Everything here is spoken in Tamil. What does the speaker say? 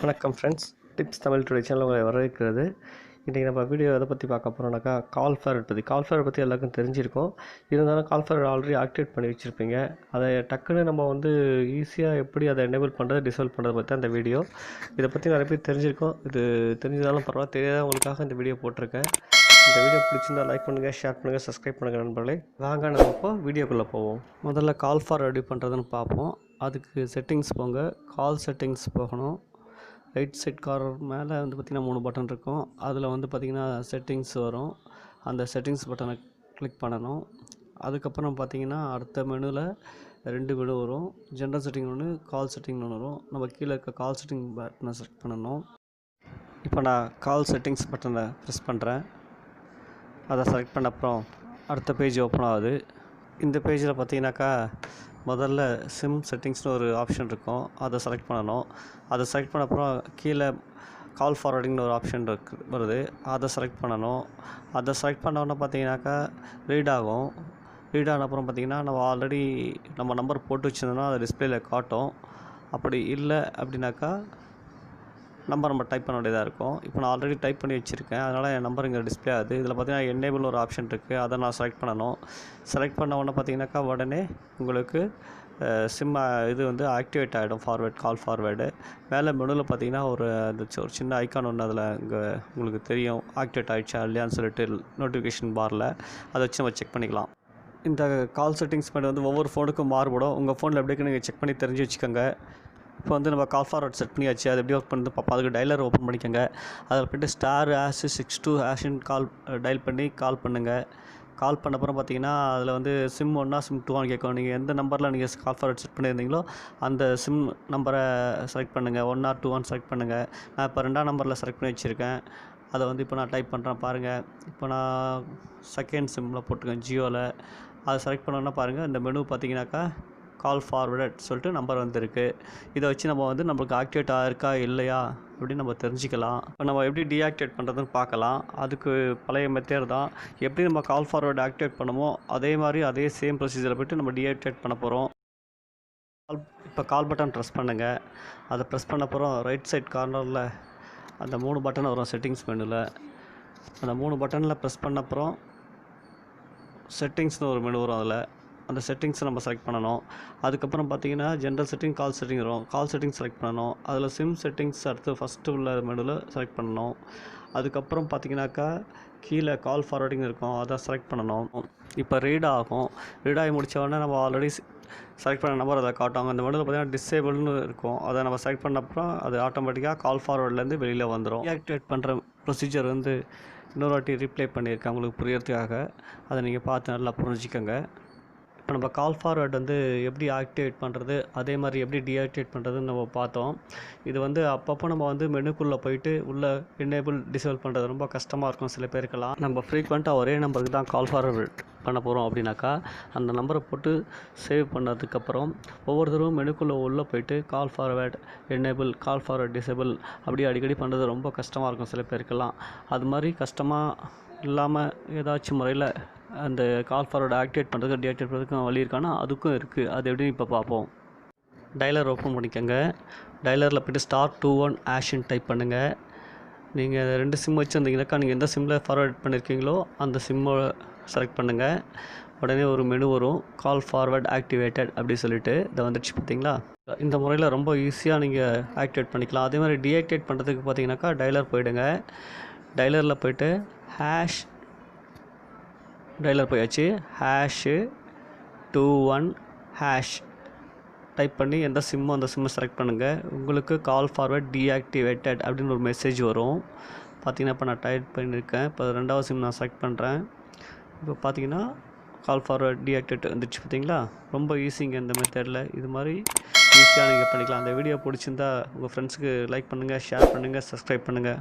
வணக்கம் friends, tips Tamil today channel உங்களை வரவேற்கிறது. இன்றைக்கி நம்ம வீடியோ எதை பற்றி பார்க்க போகிறோம்னாக்கா கால் ஃபார்வர்ட் பற்றி எல்லாருக்கும் தெரிஞ்சிருக்கும். இருந்தாலும் கால் ஃபார்வர்ட் ஆல்ரெடி ஆக்டிவேட் பண்ணி வச்சுருப்பீங்க. அதை டக்குன்னு நம்ம ஈஸியாக எப்படி அதை எனேபிள் பண்ணுறது, டிசேபிள் பண்ணுறது பற்றி அந்த வீடியோ. இதை பற்றி நிறைய பேர் தெரிஞ்சிருக்கும். இது தெரிஞ்சதாலும் பரவாயில்ல, தெரியாதவங்களுக்காக இந்த வீடியோ போட்டிருக்கேன். இந்த வீடியோ பிடிச்சிருந்தால் லைக் பண்ணுங்கள், ஷேர் பண்ணுங்கள், சப்ஸ்கிரைப் பண்ணுங்கள் நண்பர்களே. வாங்க நம்ம இப்போ வீடியோக்குள்ளே போவோம். முதல்ல கால் ஃபார்வர்ட் எப்படி பண்ணுறதுன்னு பார்ப்போம். அதுக்கு செட்டிங்ஸ் போங்க. கால் செட்டிங்ஸ் போகணும். ரைட் சைட் கார்னர் மேலே பார்த்திங்கன்னா 3 பட்டன் இருக்கும். அதில் பார்த்திங்கன்னா செட்டிங்ஸ் வரும். அந்த செட்டிங்ஸ் பட்டனை கிளிக் பண்ணணும். அதுக்கப்புறம் பார்த்திங்கன்னா அடுத்த மெனுவில் 2 மெனு வரும். ஜென்ரல் செட்டிங் ஒன்று, கால் செட்டிங் ஒன்று வரும். நம்ம கீழே இருக்க கால் செட்டிங் பட்டனை செலக்ட் பண்ணணும். இப்போ நான் கால் செட்டிங்ஸ் பட்டனை ப்ரெஸ் பண்ணுறேன். அதை செலக்ட் பண்ண அப்புறம் அடுத்த பேஜ் ஓப்பன் ஆகுது. இந்த பேஜில் பார்த்திங்கனாக்கா முதல்ல சிம் செட்டிங்ஸ்னு ஒரு ஆப்ஷன் இருக்கும். அதை செலக்ட் பண்ணணும். அதை செலக்ட் பண்ண அப்புறம் கீழே கால் ஃபார்வர்டிங்னு ஒரு ஆப்ஷன் வருது. அதை செலக்ட் பண்ணணும். அதை செலக்ட் பண்ணோன்னே பார்த்திங்கனாக்கா ரீட் ஆகும். ரீட் ஆன அப்புறம் பார்த்திங்கன்னா நம்ம ஆல்ரெடி நம்ம நம்பர் போட்டு வச்சுருந்தோம்னா அது டிஸ்பிளேயில் காட்டும். அப்படி இல்லை அப்படின்னாக்கா நம்பர் நம்ம டைப் பண்ண வேண்டியதாக இருக்கும். இப்போ நான் ஆல்ரெடி டைப் பண்ணி வச்சுருக்கேன், அதனால் என் நம்பர் இங்கே டிஸ்பிளே ஆகுது. இதில் பார்த்திங்கன்னா எனேபிள் ஒரு ஆப்ஷன் இருக்குது. அதை நான் செலக்ட் பண்ணணும். செலக்ட் பண்ண உடனே பார்த்திங்கனாக்கா உடனே உங்களுக்கு சிம் ஆக்டிவேட் ஆகிடும். கால் ஃபார்வேர்டு மேலே மெனுவில் பார்த்திங்கன்னா ஒரு சின்ன ஐக்கான் ஒன்று அதில் இங்கே உங்களுக்கு தெரியும் ஆக்டிவேட் ஆகிடுச்சா இல்லையான்னு சொல்லிட்டு நோட்டிஃபிகேஷன் பாரில் அதை வச்சு நம்ம செக் பண்ணிக்கலாம். இந்த கால் செட்டிங்ஸ் பண்ணி ஒவ்வொரு ஃபோனுக்கும் மாறுபடும். உங்கள் ஃபோனில் எப்படி இருக்குன்னு நீங்கள் செக் பண்ணி தெரிஞ்சு வச்சுக்கோங்க. இப்போ நம்ம கால் ஃபார்வர்ட் செட் பண்ணியாச்சு. அது எப்படி ஒர்க் பண்ணுறது பார்ப்போம். அதுக்கு டைலர் ஓப்பன் பண்ணிக்கோங்க. அதில் போய்ட்டு ***62# கால் டயல் பண்ணி கால் பண்ணுங்கள். கால் பண்ண அப்புறம் பார்த்தீங்கன்னா அதில் சிம் 1 சிம் 2 கேட்கும். நீங்கள் எந்த நம்பரில் நீங்கள் கால் ஃபார்வர்ட் செட் பண்ணியிருந்தீங்களோ அந்த சிம் நம்பரை செலக்ட் பண்ணுங்கள். 1 or 2 செலக்ட் பண்ணுங்கள். நான் இப்போ 2ஆம் நம்பரில் செலக்ட் பண்ணி வச்சுருக்கேன். அதை இப்போ நான் டைப் பண்ணுறேன் பாருங்கள். இப்போ நான் செகண்ட் சிம்மில் போட்டிருக்கேன் ஜியோவில். அதை செலக்ட் பண்ணோன்னா பாருங்கள், இந்த மெனு பார்த்தீங்கன்னாக்கா கால் ஃபார்வர்ட் சொல்லிட்டு நம்பர் வந்திருக்கு. இதை வச்சு நம்ம நம்மளுக்கு ஆக்டிவேட் ஆகிருக்கா இல்லையா அப்படின்னு நம்ம தெரிஞ்சுக்கலாம். இப்போ நம்ம எப்படி டீஆக்டிவேட் பண்ணுறதுன்னு பார்க்கலாம். அதுக்கு பழைய மெத்தட் தான். எப்படி நம்ம கால் ஃபார்வர்ட் ஆக்டிவேட் பண்ணுமோ அதே சேம் ப்ரொசீஜரை போய்ட்டு நம்ம டீஆக்டிவேட் பண்ண போகிறோம். இப்போ கால் பட்டன் ப்ரெஸ் பண்ணுங்கள். அதை ப்ரெஸ் பண்ண அப்புறம் ரைட் சைட் கார்னரில் அந்த 3 பட்டன் வரும் செட்டிங்ஸ் மெனுவில். அந்த 3 பட்டனில் ப்ரெஸ் பண்ண அப்புறம் செட்டிங்ஸ்னு ஒரு மெனு வரும். அதில் அந்த செட்டிங்ஸை நம்ம செலக்ட் பண்ணணும். அதுக்கப்புறம் பார்த்திங்கன்னா ஜென்ரல் செட்டிங், கால் செட்டிங் வரும். கால் செட்டிங் செலக்ட் பண்ணணும். அதில் சிம் செட்டிங்ஸ் அடுத்து ஃபஸ்ட்டு உள்ள மெனுவில் செலக்ட் பண்ணணும். அதுக்கப்புறம் பார்த்திங்கனாக்கா கீழே கால் ஃபார்வர்டிங் இருக்கும், அதை செலக்ட் பண்ணணும். இப்போ ரீட் ஆகும். ரீட் ஆகி முடித்த உடனே நம்ம ஆல்ரெடி செலக்ட் பண்ண நம்பர் அதை காட்டுவாங்க. அந்த மெனுவில் பார்த்திங்கன்னா டிசேபிள்னு இருக்கும். அதை நம்ம செலக்ட் பண்ண அப்புறம் அது ஆட்டோமேட்டிக்காக கால் ஃபார்வர்ட்லேருந்து வெளியில் வந்துடும். டீஆக்டிவேட் பண்ணுற ப்ரொசீஜர் இன்னொரு வாட்டி ரீப்ளே பண்ணியிருக்கேன் உங்களுக்கு புரியறதுக்காக. அதை நீங்கள் பார்த்து நல்லா புரிஞ்சுக்கோங்க. இப்போ நம்ம கால் ஃபார்வர்ட் எப்படி ஆக்டிவேட் பண்ணுறது, அதே மாதிரி எப்படி டீஆக்டிவேட் பண்ணுறதுன்னு நம்ம பார்த்தோம். இது அப்பப்போ நம்ம மெனுக்குள்ளே போயிட்டு உள்ளே எனேபிள் டிசேபிள் பண்ணுறது ரொம்ப கஷ்டமாக இருக்கும் சில பேருக்கெல்லாம். நம்ம ஃப்ரீக்வெண்ட்டாக ஒரே நம்பருக்கு தான் கால் ஃபார்வர்ட் பண்ண போகிறோம் அப்படின்னாக்கா அந்த நம்பரை போட்டு சேவ் பண்ணதுக்கப்புறம் ஒவ்வொருத்தரும் மெனுக்குள்ளே உள்ளே போயிட்டு கால் ஃபார்வர்ட் எனேபிள், கால் ஃபார்வர்ட் டிசேபிள் அப்படி அடிக்கடி பண்ணுறது ரொம்ப கஷ்டமாக இருக்கும் சில பேருக்கெல்லாம். அது மாதிரி கஷ்டமாக இல்லாமல் ஏதாச்சும் முறையில் அந்த கால் ஃபார்வர்ட் ஆக்டிவேட் பண்ணுறதுக்கு டீஆக்டிவேட் பண்ணுறதுக்கும் வழி இருக்கானா அதுக்கும் இருக்குது. அது எப்படின்னு இப்போ பார்ப்போம். டைலர் ஓப்பன் பண்ணிக்கோங்க. டைலரில் போய்ட்டு *21# டைப் பண்ணுங்கள். நீங்கள் 2 சிம் வச்சுருந்தீங்கன்னாக்கா நீங்கள் எந்த சிம்மில் ஃபார்வர்ட் பண்ணியிருக்கீங்களோ அந்த சிம்மை செலக்ட் பண்ணுங்கள். உடனே ஒரு மெனு வரும், கால் ஃபார்வர்ட் ஆக்டிவேட்டட் அப்படி சொல்லிட்டு இதை வந்துடுச்சு பார்த்தீங்களா. இந்த முறையில் ரொம்ப ஈஸியாக நீங்கள் ஆக்டிவேட் பண்ணிக்கலாம். அதே மாதிரி டீஆக்டிவேட் பண்ணுறதுக்கு பார்த்தீங்கன்னாக்கா டைலர் போயிடுங்க. டைலரில் போய்ட்டு டைலர் போயாச்சு. #21# டைப் பண்ணி எந்த சிம்மோ அந்த சிம்மை செலக்ட் பண்ணுங்கள். உங்களுக்கு கால் ஃபார்வர்ட் டீஆக்டிவேட்டட் அப்படின்னு ஒரு மெசேஜ் வரும். பார்த்தீங்கன்னா இப்போ நான் டைப் பண்ணியிருக்கேன். இப்போ 2வது சிம் நான் செலக்ட் பண்ணுறேன். இப்போ பார்த்தீங்கன்னா கால் ஃபார்வர்ட் டீஆக்டிவேட் வந்துடுச்சு பார்த்தீங்களா. ரொம்ப ஈஸிங்க இந்த மெத்தடில். இது மாதிரி ஈஸியாக நீங்கள் பண்ணிக்கலாம். அந்த வீடியோ பிடிச்சிருந்தா உங்கள் ஃப்ரெண்ட்ஸுக்கு லைக் பண்ணுங்கள், ஷேர் பண்ணுங்கள், சப்ஸ்கிரைப் பண்ணுங்கள்.